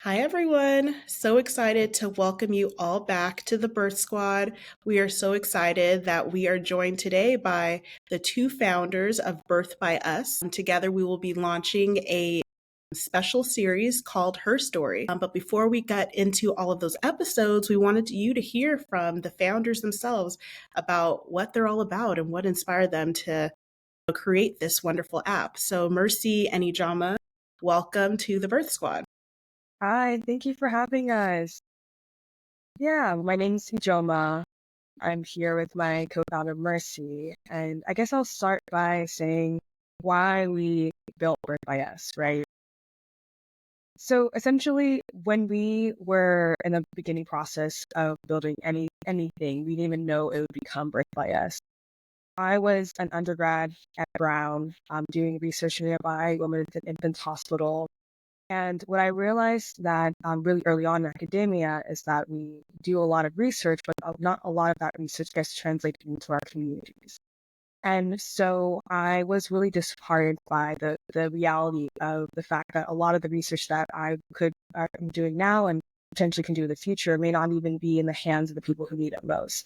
Hi, everyone. So excited to welcome you all back to the Birth Squad. We are so excited that we are joined today by the two founders of Birth by Us. Together, we will be launching a special series called Her Story. But before we get into all of those episodes, we wanted you to hear from the founders themselves about what they're all about and what inspired them to create this wonderful app. So, Mercy and Ijama, welcome to the Birth Squad. Hi, thank you for having us. Yeah, my name's Ijoma. I'm here with my co-founder Mercy, and I guess I'll start by saying why we built Birth by Us, right? So essentially, when we were in the beginning process of building anything, we didn't even know it would become Birth by Us. I was an undergrad at Brown, doing research nearby Women's and Infants Hospital. And what I realized that really early on in academia is that we do a lot of research, but not a lot of that research gets translated into our communities. And so I was really disheartened by the reality of the fact that a lot of the research that I'm doing now and potentially can do in the future may not even be in the hands of the people who need it most.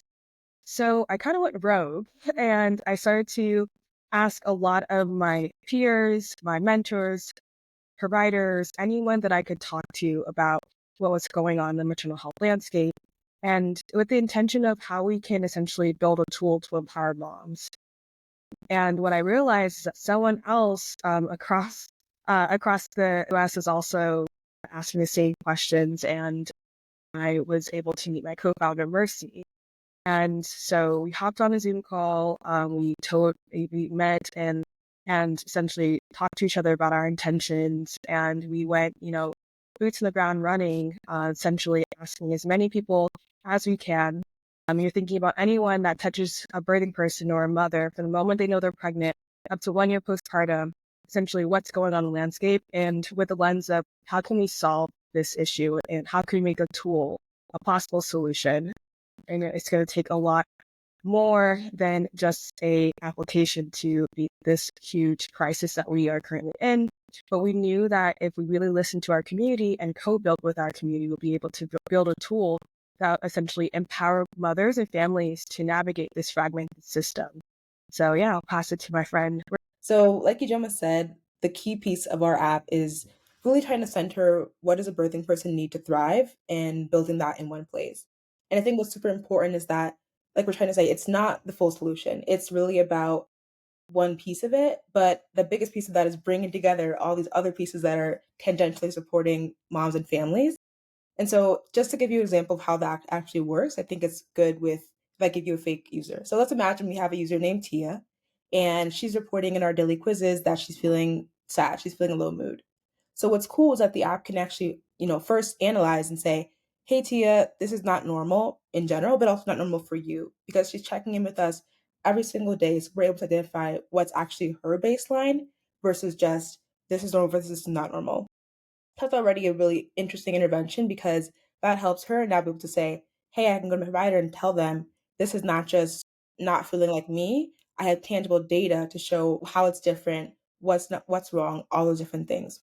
So I kind of went rogue and I started to ask a lot of my peers, my mentors, providers, anyone that I could talk to about what was going on in the maternal health landscape, and with the intention of how we can essentially build a tool to empower moms. And what I realized is that someone else across the US is also asking the same questions, and I was able to meet my co-founder Mercy. And so we hopped on a Zoom call. We met and essentially talked to each other about our intentions. And we went, boots on the ground running, essentially asking as many people as we can. You're thinking about anyone that touches a birthing person or a mother from the moment they know they're pregnant up to 1 year postpartum, essentially what's going on in the landscape, and with the lens of how can we solve this issue and how can we make a tool a possible solution. And it's going to take a lot more than just a application to beat this huge crisis that we are currently in. But we knew that if we really listened to our community and co-build with our community, we'll be able to build a tool that essentially empower mothers and families to navigate this fragmented system. So yeah, I'll pass it to my friend. So, like Ijoma said, the key piece of our app is really trying to center what does a birthing person need to thrive and building that in one place. And I think what's super important is that, like we're trying to say, it's not the full solution. It's really about one piece of it, but the biggest piece of that is bringing together all these other pieces that are tangentially supporting moms and families. And so, just to give you an example of how that actually works, I think it's good with if I give you a fake user. So let's imagine we have a user named Tia, and she's reporting in our daily quizzes that she's feeling sad, she's feeling a low mood. So what's cool is that the app can actually, first analyze and say, "Hey Tia, this is not normal in general, but also not normal for you," because she's checking in with us every single day, so we're able to identify what's actually her baseline versus just this is normal versus this is not normal. That's already a really interesting intervention because that helps her now be able to say, "Hey, I can go to my provider and tell them this is not just not feeling like me. I have tangible data to show how it's different, what's wrong, all those different things."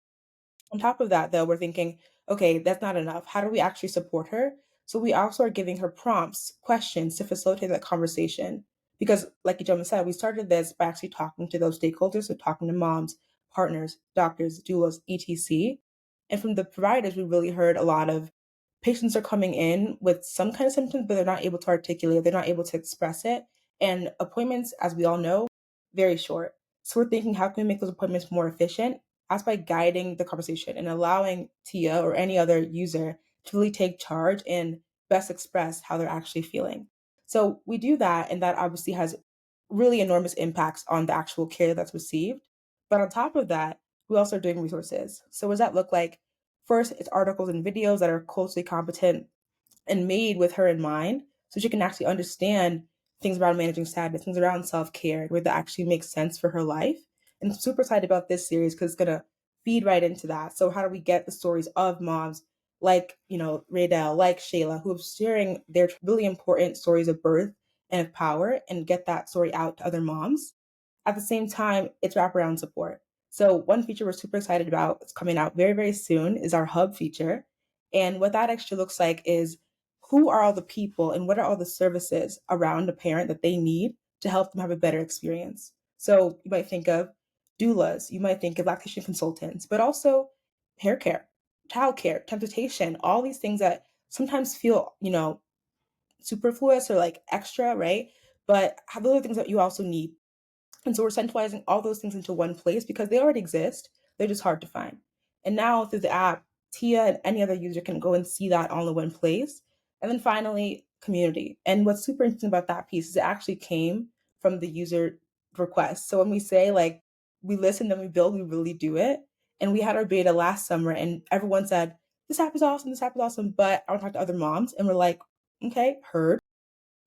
On top of that, though, we're thinking, okay, that's not enough. How do we actually support her? So we also are giving her prompts, questions to facilitate that conversation. Because, like Ijoma said, we started this by actually talking to those stakeholders, so talking to moms, partners, doctors, doulas, etc. And from the providers, we really heard a lot of patients are coming in with some kind of symptoms, but they're not able to articulate, they're not able to express it. And appointments, as we all know, very short. So we're thinking, how can we make those appointments more efficient? As by guiding the conversation and allowing Tia or any other user to really take charge and best express how they're actually feeling. So we do that, and that obviously has really enormous impacts on the actual care that's received. But on top of that, we also are doing resources. So what does that look like? First, it's articles and videos that are culturally competent and made with her in mind so she can actually understand things around managing sadness, things around self-care, where that actually makes sense for her life. And I'm super excited about this series because it's gonna feed right into that. So how do we get the stories of moms like, Raedell, like Shayla, who are sharing their really important stories of birth and of power and get that story out to other moms? At the same time, it's wraparound support. So one feature we're super excited about, it's coming out very, very soon, is our hub feature. And what that actually looks like is who are all the people and what are all the services around a parent that they need to help them have a better experience. So you might think of doulas, you might think of lactation consultants, but also hair care, childcare, temptation, all these things that sometimes feel, superfluous or like extra, right? But those are things that you also need. And so we're centralizing all those things into one place because they already exist. They're just hard to find. And now through the app, Tia and any other user can go and see that all in one place. And then finally, community. And what's super interesting about that piece is it actually came from the user request. So when we say like we listen, then we build, we really do it. And we had our beta last summer and everyone said, this app is awesome, this app is awesome, but I want to talk to other moms. And we're like, okay, heard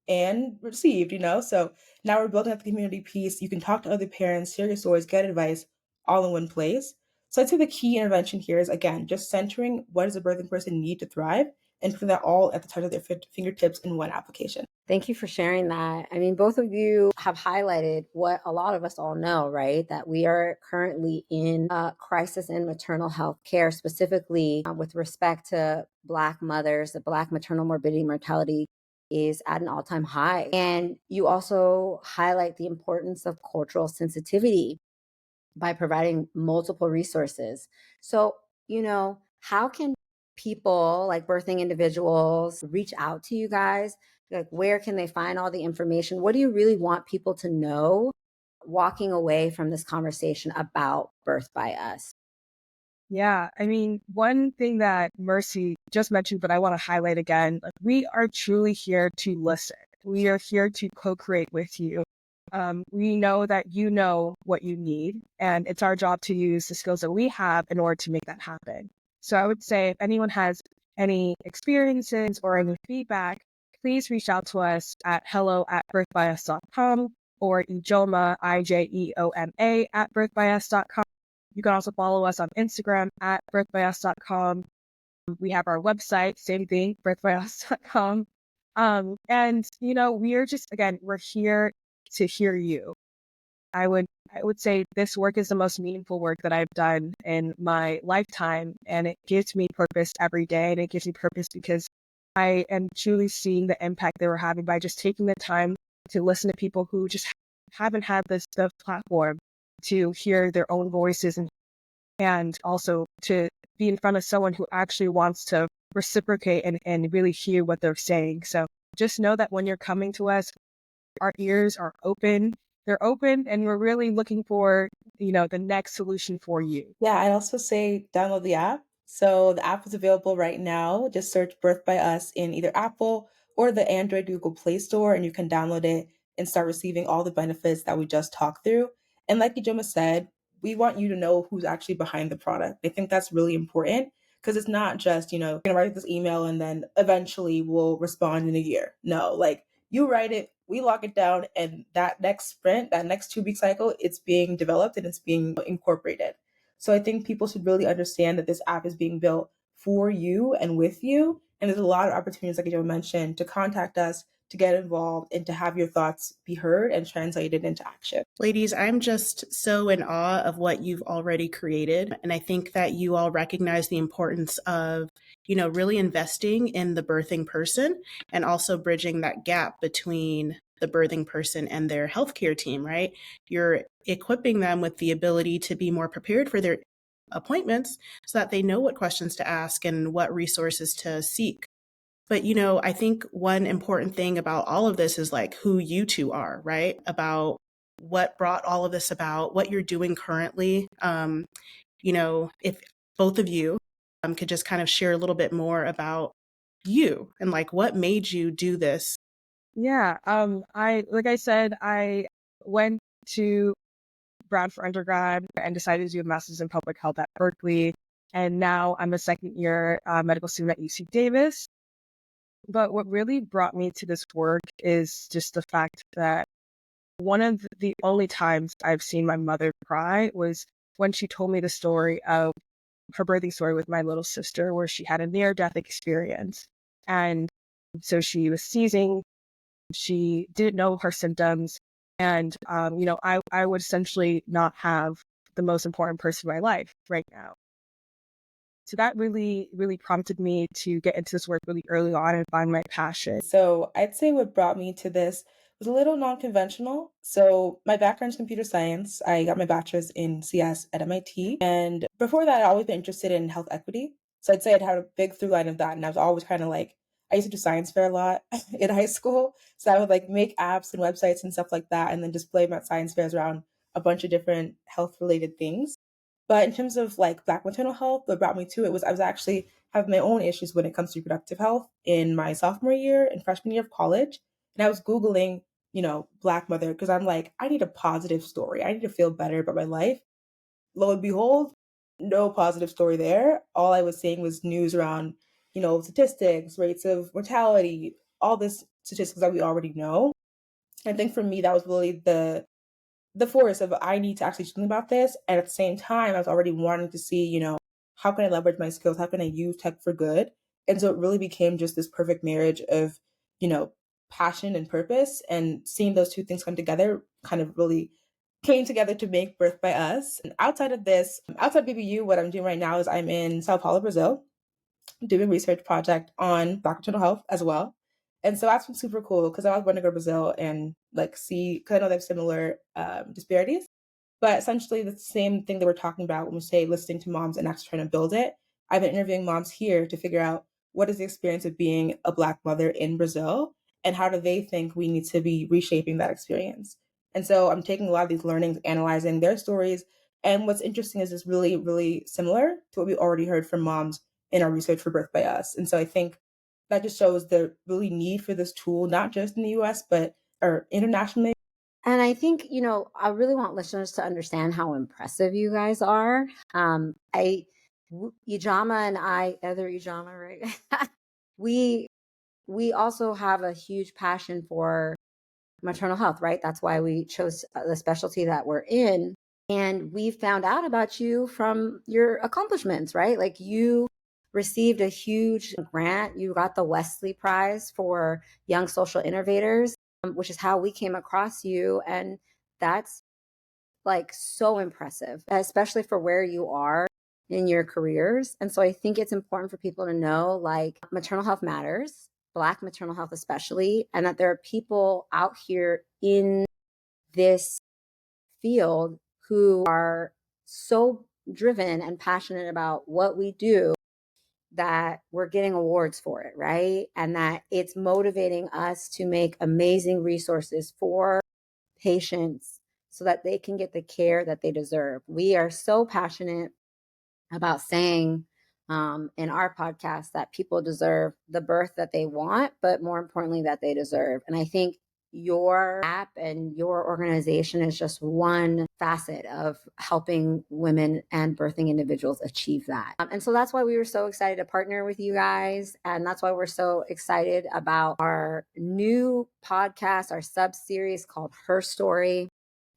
and received. So now we're building up the community piece. You can talk to other parents, share your stories, get advice all in one place. So I'd say the key intervention here is, again, just centering what does a birthing person need to thrive and putting that all at the touch of their fingertips in one application. Thank you for sharing that. I mean, both of you have highlighted what a lot of us all know, right? That we are currently in a crisis in maternal health care, specifically with respect to Black mothers. The Black maternal morbidity mortality is at an all-time high. And you also highlight the importance of cultural sensitivity by providing multiple resources. So, how can people like birthing individuals reach out to you guys? Like, where can they find all the information? What do you really want people to know walking away from this conversation about Birth by Us? Yeah, I mean, one thing that Mercy just mentioned, but I want to highlight again, like, we are truly here to listen. We are here to co-create with you. We know that you know what you need, and it's our job to use the skills that we have in order to make that happen. So I would say if anyone has any experiences or any feedback, please reach out to us at hello@birthbyus.com or Ijoma, Ijeoma, @birthbyus.com. You can also follow us on Instagram at birthbyus.com. We have our website, same thing, birthbyus.com. And we are just, again, we're here to hear you. I would say this work is the most meaningful work that I've done in my lifetime, and it gives me purpose every day. And it gives me purpose because I am truly seeing the impact they were having by just taking the time to listen to people who just haven't had the platform to hear their own voices and also to be in front of someone who actually wants to reciprocate and really hear what they're saying. So just know that when you're coming to us, our ears are open. They're open, and we're really looking for, the next solution for you. Yeah, I'd also say download the app. So the app is available right now. Just search Birth by Us in either Apple or the Android Google Play Store, and you can download it and start receiving all the benefits that we just talked through. And like Ijoma said, we want you to know who's actually behind the product. I think that's really important because it's not just, you're going to write this email and then eventually we'll respond in a year. No, like you write it, we lock it down, and that next sprint, that next 2 week cycle, it's being developed and it's being incorporated. So I think people should really understand that this app is being built for you and with you. And there's a lot of opportunities, like Joe mentioned, to contact us, to get involved, and to have your thoughts be heard and translated into action. Ladies, I'm just so in awe of what you've already created. And I think that you all recognize the importance of, really investing in the birthing person and also bridging that gap between the birthing person and their healthcare team, right? You're equipping them with the ability to be more prepared for their appointments so that they know what questions to ask and what resources to seek. But, I think one important thing about all of this is like who you two are, right? About what brought all of this about, what you're doing currently. If both of you could just kind of share a little bit more about you and like what made you do this. Yeah. Like I said, I went to Brown for undergrad and decided to do a master's in public health at Berkeley. And now I'm a second year medical student at UC Davis. But what really brought me to this work is just the fact that one of the only times I've seen my mother cry was when she told me the story of her birthing story with my little sister, where she had a near-death experience. And so she was seizing, she didn't know her symptoms, and I would essentially not have the most important person in my life right now. So that really, really prompted me to get into this work really early on and find my passion. So I'd say what brought me to this was a little non-conventional. So my background's computer science. I got my bachelor's in CS at MIT. And before that, I'd always been interested in health equity. So I'd say I'd had a big through line of that. And I was always kind of like, I used to do science fair a lot in high school. So I would like make apps and websites and stuff like that and then display my science fairs around a bunch of different health related things. But in terms of like Black maternal health, what brought me to it was I was actually having my own issues when it comes to reproductive health in my sophomore year and freshman year of college. And I was Googling, Black mother, because I'm like, I need a positive story. I need to feel better about my life. Lo and behold, no positive story there. All I was seeing was news around, statistics, rates of mortality, all this statistics that we already know. I think for me, that was really the force of I need to actually do something about this. And at the same time, I was already wanting to see, how can I leverage my skills? How can I use tech for good? And so it really became just this perfect marriage of, you know, passion and purpose. And seeing those two things come together kind of really came together to make Birth by Us. And outside of this, outside BBU, what I'm doing right now is I'm in Sao Paulo, Brazil, doing a research project on Black maternal health as well. And so that's been super cool because I was wanting to go to Brazil and like see, because I know they have similar disparities, but essentially the same thing that we're talking about when we say listening to moms and actually trying to build it. I've been interviewing moms here to figure out what is the experience of being a Black mother in Brazil and how do they think we need to be reshaping that experience. And so I'm taking a lot of these learnings, analyzing their stories. And what's interesting is it's really, really similar to what we already heard from moms in our research for Birth by Us. And so I think that just shows the really need for this tool, not just in the US, but or internationally. And I think, I really want listeners to understand how impressive you guys are. Ijama and I, other Ijama, right? we also have a huge passion for maternal health, right? That's why we chose the specialty that we're in. And we found out about you from your accomplishments, right? Like you received a huge grant. You got the Wesley Prize for Young Social Innovators, which is how we came across you. And that's like so impressive, especially for where you are in your careers. And so I think it's important for people to know like maternal health matters, Black maternal health especially, and that there are people out here in this field who are so driven and passionate about what we do that we're getting awards for it, right? And that it's motivating us to make amazing resources for patients so that they can get the care that they deserve. We are so passionate about saying in our podcast that people deserve the birth that they want, but more importantly, that they deserve. And I think your app and your organization is just one facet of helping women and birthing individuals achieve that. And so that's why we were so excited to partner with you guys. And that's why we're so excited about our new podcast, our sub series called Her Story,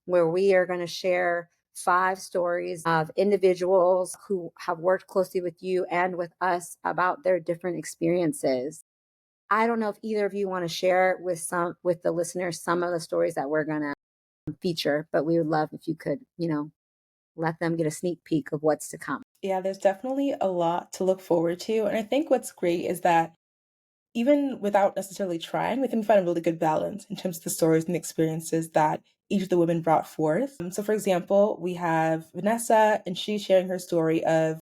where we are going to share 5 stories of individuals who have worked closely with you and with us about their different experiences. I don't know if either of you want to share with the listeners some of the stories that we're going to feature, but we would love if you could, let them get a sneak peek of what's to come. Yeah, there's definitely a lot to look forward to. And I think what's great is that even without necessarily trying, we can find a really good balance in terms of the stories and the experiences that each of the women brought forth. So, for example, we have Vanessa, and she's sharing her story of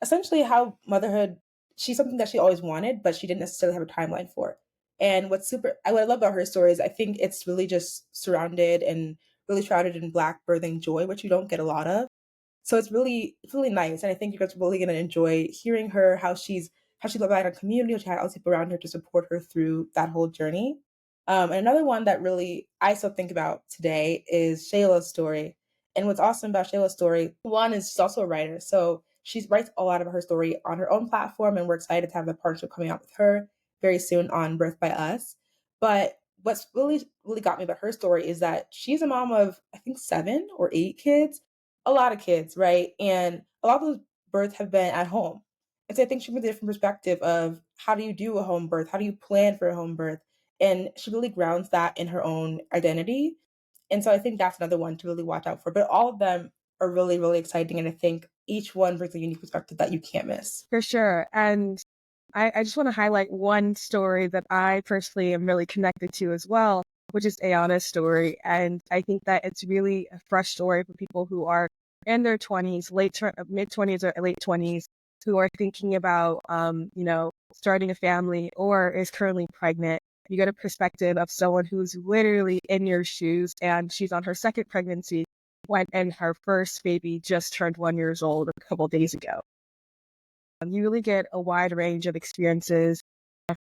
essentially how motherhood, she's something that she always wanted, but she didn't necessarily have a timeline for. And what I love about her story is I think it's really just surrounded and really shrouded in Black birthing joy, which you don't get a lot of. So it's really nice. And I think you guys are really gonna enjoy hearing her, how she relied on community, how she had all these people around her to support her through that whole journey. And another one that really I still think about today is Shayla's story. And what's awesome about Shayla's story, one is she's also a writer. So she writes a lot of her story on her own platform, and we're excited to have the partnership coming out with her very soon on Birth by Us. But what's really, really got me about her story is that she's a mom of, I think, 7 or 8 kids, a lot of kids, right? And a lot of those births have been at home. And so I think she brings a different perspective of how do you do a home birth? How do you plan for a home birth? And she really grounds that in her own identity. And so I think that's another one to really watch out for. But all of them are really, really exciting. And I think each one brings a unique perspective that you can't miss. For sure. And I just want to highlight one story that I personally am really connected to as well, which is Ayana's story. And I think that it's really a fresh story for people who are in their 20s, mid 20s or late 20s, who are thinking about, starting a family or is currently pregnant. You get a perspective of someone who's literally in your shoes, and she's on her second pregnancy and her first baby just turned 1 year old a couple days ago. You really get a wide range of experiences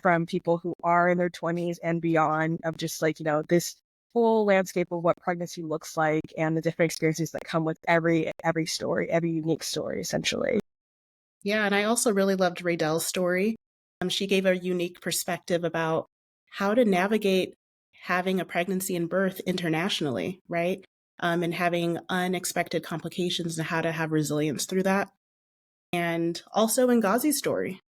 from people who are in their 20s and beyond, of just this full landscape of what pregnancy looks like and the different experiences that come with every story, every unique story, essentially. Yeah, and I also really loved Raedell's story. She gave a unique perspective about how to navigate having a pregnancy and birth internationally, right? And having unexpected complications and how to have resilience through that. And also in Ngozi's story,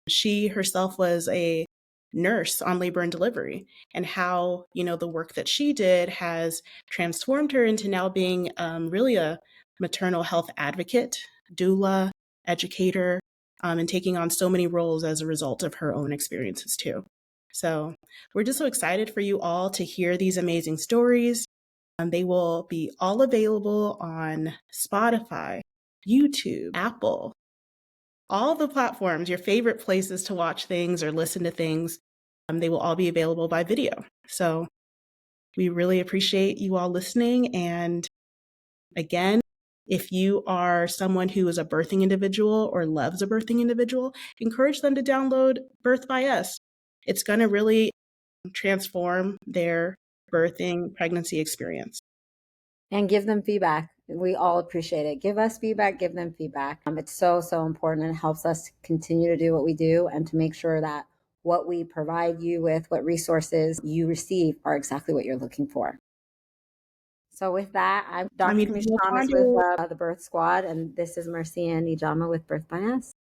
she herself was a nurse on labor and delivery, and how, the work that she did has transformed her into now being really a maternal health advocate, doula, educator, and taking on so many roles as a result of her own experiences too. So we're just so excited for you all to hear these amazing stories. They will be all available on Spotify, YouTube, Apple, all the platforms, your favorite places to watch things or listen to things. They will all be available by video. So we really appreciate you all listening. And again, if you are someone who is a birthing individual or loves a birthing individual, encourage them to download Birth by Us. It's going to really transform their birthing pregnancy experience. And give them feedback. We all appreciate it. Give us feedback, give them feedback. It's so, so important, and it helps us continue to do what we do and to make sure that what we provide you with, what resources you receive, are exactly what you're looking for. So with that, I'm Dr. Kamish Thomas with the Birth Squad, and this is Mercy and Ijama with Birth by Us.